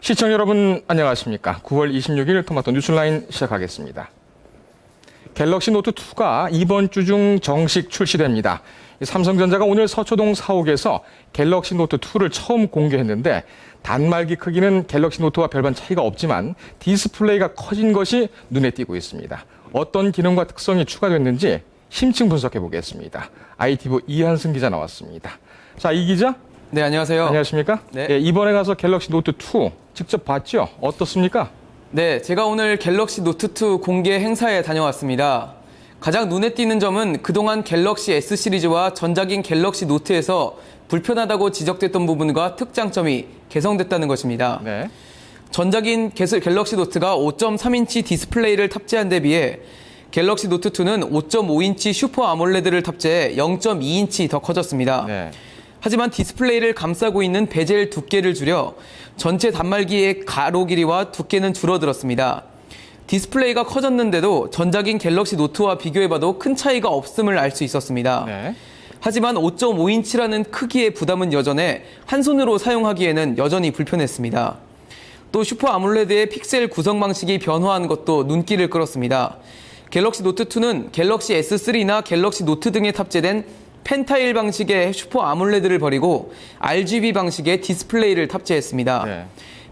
시청자 여러분 안녕하십니까. 9월 26일 토마토 뉴스라인 시작하겠습니다. 갤럭시 노트2가 이번 주 중 정식 출시됩니다. 삼성전자가 오늘 서초동 사옥에서 갤럭시 노트2를 처음 공개했는데 단말기 크기는 갤럭시 노트와 별반 차이가 없지만 디스플레이가 커진 것이 눈에 띄고 있습니다. 어떤 기능과 특성이 추가됐는지 심층 분석해 보겠습니다. ITV 이한승 기자 나왔습니다. 자, 이 기자. 네, 안녕하세요. 안녕하십니까? 네. 예, 이번에 가서 갤럭시 노트2 직접 봤죠? 어떻습니까? 네, 제가 오늘 갤럭시 노트2 공개 행사에 다녀왔습니다. 가장 눈에 띄는 점은 그동안 갤럭시 S 시리즈와 전작인 갤럭시 노트에서 불편하다고 지적됐던 부분과 특장점이 개선됐다는 것입니다. 네. 전작인 갤럭시 노트가 5.3인치 디스플레이를 탑재한 데 비해 갤럭시 노트2는 5.5인치 슈퍼 아몰레드를 탑재해 0.2인치 더 커졌습니다. 네. 하지만 디스플레이를 감싸고 있는 베젤 두께를 줄여 전체 단말기의 가로 길이와 두께는 줄어들었습니다. 디스플레이가 커졌는데도 전작인 갤럭시 노트와 비교해봐도 큰 차이가 없음을 알 수 있었습니다. 네. 하지만 5.5인치라는 크기의 부담은 여전해 한 손으로 사용하기에는 여전히 불편했습니다. 또 슈퍼 아몰레드의 픽셀 구성 방식이 변화한 것도 눈길을 끌었습니다. 갤럭시 노트2는 갤럭시 S3나 갤럭시 노트 등에 탑재된 펜타일 방식의 슈퍼 아몰레드를 버리고 RGB 방식의 디스플레이를 탑재했습니다. 네.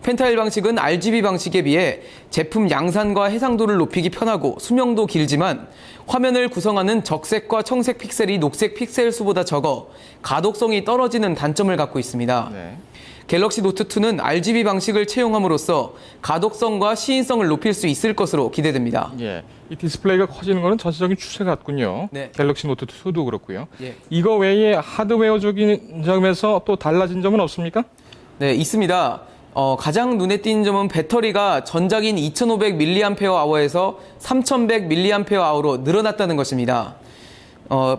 펜타일 방식은 RGB 방식에 비해 제품 양산과 해상도를 높이기 편하고 수명도 길지만 화면을 구성하는 적색과 청색 픽셀이 녹색 픽셀 수보다 적어 가독성이 떨어지는 단점을 갖고 있습니다. 네. 갤럭시 노트2는 RGB 방식을 채용함으로써 가독성과 시인성을 높일 수 있을 것으로 기대됩니다. 예, 이 디스플레이가 커지는 것은 전체적인 추세 같군요. 네. 갤럭시 노트 2도 그렇고요. 예. 이거 외에 하드웨어적인 점에서 또 달라진 점은 없습니까? 네, 있습니다. 가장 눈에 띄는 점은 배터리가 전작인 2500mAh에서 3100mAh로 늘어났다는 것입니다.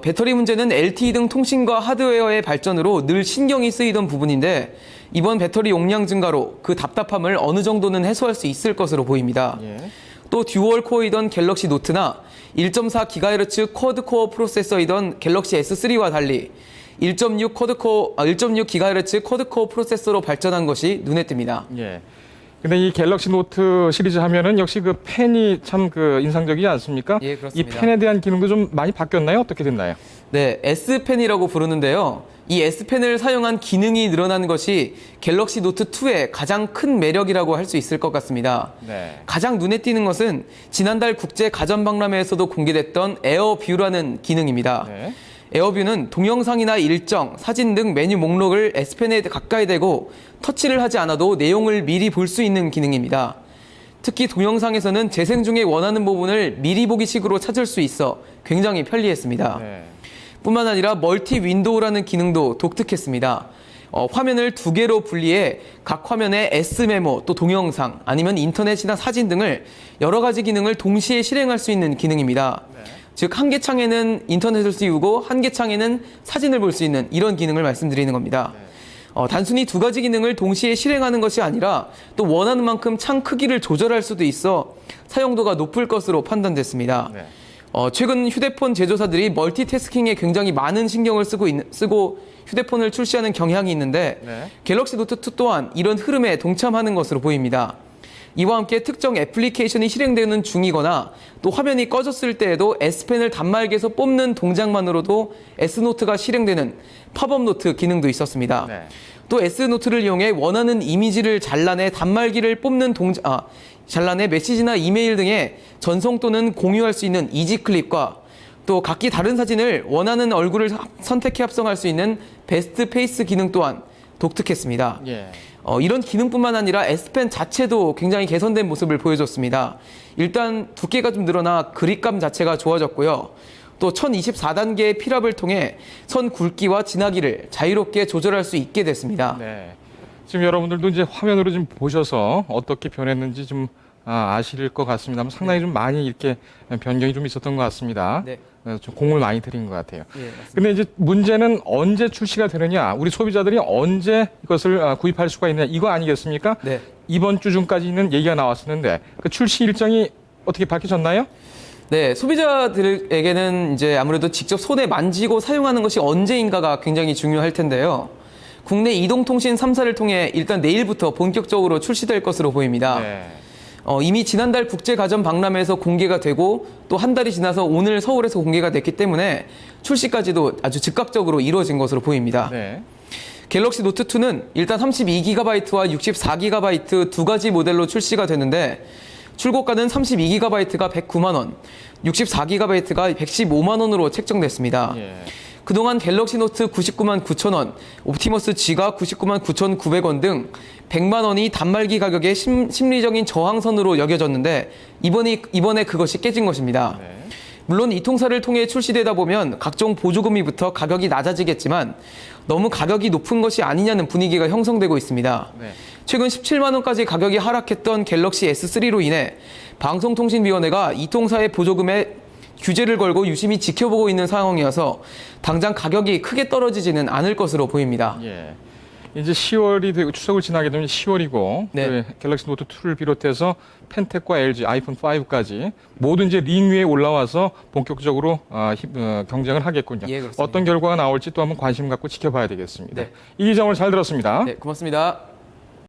배터리 문제는 LTE 등 통신과 하드웨어의 발전으로 늘 신경이 쓰이던 부분인데 이번 배터리 용량 증가로 그 답답함을 어느 정도는 해소할 수 있을 것으로 보입니다. 예. 또 듀얼 코어이던 갤럭시 노트나 1.4GHz 쿼드코어 프로세서이던 갤럭시 S3와 달리 1.6GHz 쿼드코어 프로세서로 발전한 것이 눈에 띕니다. 예. 근데 이 갤럭시 노트 시리즈 하면은 역시 그 펜이 참 그 인상적이지 않습니까? 예, 그렇습니다. 이 펜에 대한 기능도 좀 많이 바뀌었나요? 어떻게 됐나요? 네, S펜이라고 부르는데요. 이 S펜을 사용한 기능이 늘어난 것이 갤럭시 노트2의 가장 큰 매력이라고 할 수 있을 것 같습니다. 네. 가장 눈에 띄는 것은 지난달 국제 가전박람회에서도 공개됐던 에어뷰라는 기능입니다. 네. 에어뷰는 동영상이나 일정, 사진 등 메뉴 목록을 S펜에 가까이 대고 터치를 하지 않아도 내용을 미리 볼 수 있는 기능입니다. 특히 동영상에서는 재생 중에 원하는 부분을 미리 보기식으로 찾을 수 있어 굉장히 편리했습니다. 네. 뿐만 아니라 멀티 윈도우라는 기능도 독특했습니다. 화면을 두 개로 분리해 각 화면에 S메모, 또 동영상, 아니면 인터넷이나 사진 등을 여러 가지 기능을 동시에 실행할 수 있는 기능입니다. 네. 즉, 한 개 창에는 인터넷을 띄우고 한 개 창에는 사진을 볼 수 있는 이런 기능을 말씀드리는 겁니다. 단순히 두 가지 기능을 동시에 실행하는 것이 아니라 또 원하는 만큼 창 크기를 조절할 수도 있어 사용도가 높을 것으로 판단됐습니다. 네. 최근 휴대폰 제조사들이 멀티태스킹에 굉장히 많은 신경을 쓰고 휴대폰을 출시하는 경향이 있는데 네. 갤럭시 노트2 또한 이런 흐름에 동참하는 것으로 보입니다. 이와 함께 특정 애플리케이션이 실행되는 중이거나 또 화면이 꺼졌을 때에도 S펜을 단말기에서 뽑는 동작만으로도 S노트가 실행되는 팝업 노트 기능도 있었습니다. 네. 또 S노트를 이용해 원하는 이미지를 잘라내 단말기를 뽑는 잘라내 메시지나 이메일 등의 전송 또는 공유할 수 있는 이지클립과 또 각기 다른 사진을 원하는 얼굴을 선택해 합성할 수 있는 베스트 페이스 기능 또한 독특했습니다. 예. 이런 기능뿐만 아니라 S펜 자체도 굉장히 개선된 모습을 보여줬습니다. 일단 두께가 좀 늘어나 그립감 자체가 좋아졌고요. 또 1024단계의 필압을 통해 선 굵기와 진하기를 자유롭게 조절할 수 있게 됐습니다. 네. 지금 여러분들도 이제 화면으로 좀 보셔서 어떻게 변했는지 좀 아실 것 같습니다만 상당히 좀 많이 이렇게 변경이 좀 있었던 것 같습니다. 네. 좀 공을 많이 들인 것 같아요. 예, 맞습니다. 근데 이제 문제는 언제 출시가 되느냐, 우리 소비자들이 언제 이것을 구입할 수가 있느냐, 이거 아니겠습니까? 네. 이번 주 중까지는 얘기가 나왔었는데 그 출시 일정이 어떻게 밝혀졌나요? 네, 소비자들에게는 이제 아무래도 직접 손에 만지고 사용하는 것이 언제인가가 굉장히 중요할 텐데요. 국내 이동통신 3사를 통해 일단 내일부터 본격적으로 출시될 것으로 보입니다. 네. 이미 지난달 국제가전박람회에서 공개가 되고 또 한 달이 지나서 오늘 서울에서 공개가 됐기 때문에 출시까지도 아주 즉각적으로 이루어진 것으로 보입니다. 네. 갤럭시 노트2는 일단 32GB와 64GB 두 가지 모델로 출시가 되는데 출고가는 32GB가 109만 원, 64GB가 115만 원으로 책정됐습니다. 예. 그동안 갤럭시 노트 99만 9천 원, 옵티머스 G가 99만 9,900원 등 100만 원이 단말기 가격의 심리적인 저항선으로 여겨졌는데 이번에 그것이 깨진 것입니다. 네. 물론 이 통사를 통해 출시되다 보면 각종 보조금이부터 가격이 낮아지겠지만 너무 가격이 높은 것이 아니냐는 분위기가 형성되고 있습니다. 네. 최근 17만 원까지 가격이 하락했던 갤럭시 S3로 인해 방송통신위원회가 이 통사의 보조금에 규제를 걸고 유심히 지켜보고 있는 상황이어서 당장 가격이 크게 떨어지지는 않을 것으로 보입니다. 예. 이제 10월이 되고 추석을 지나게 되면 10월이고 네. 갤럭시 노트 2를 비롯해서 펜텍과 LG, 아이폰 5까지 모두 이제 링 위에 올라와서 본격적으로 경쟁을 하겠군요. 예, 그렇습니다. 어떤 결과가 나올지 또 한번 관심 갖고 지켜봐야 되겠습니다. 네. 이 기자 오늘 잘 들었습니다. 네, 고맙습니다.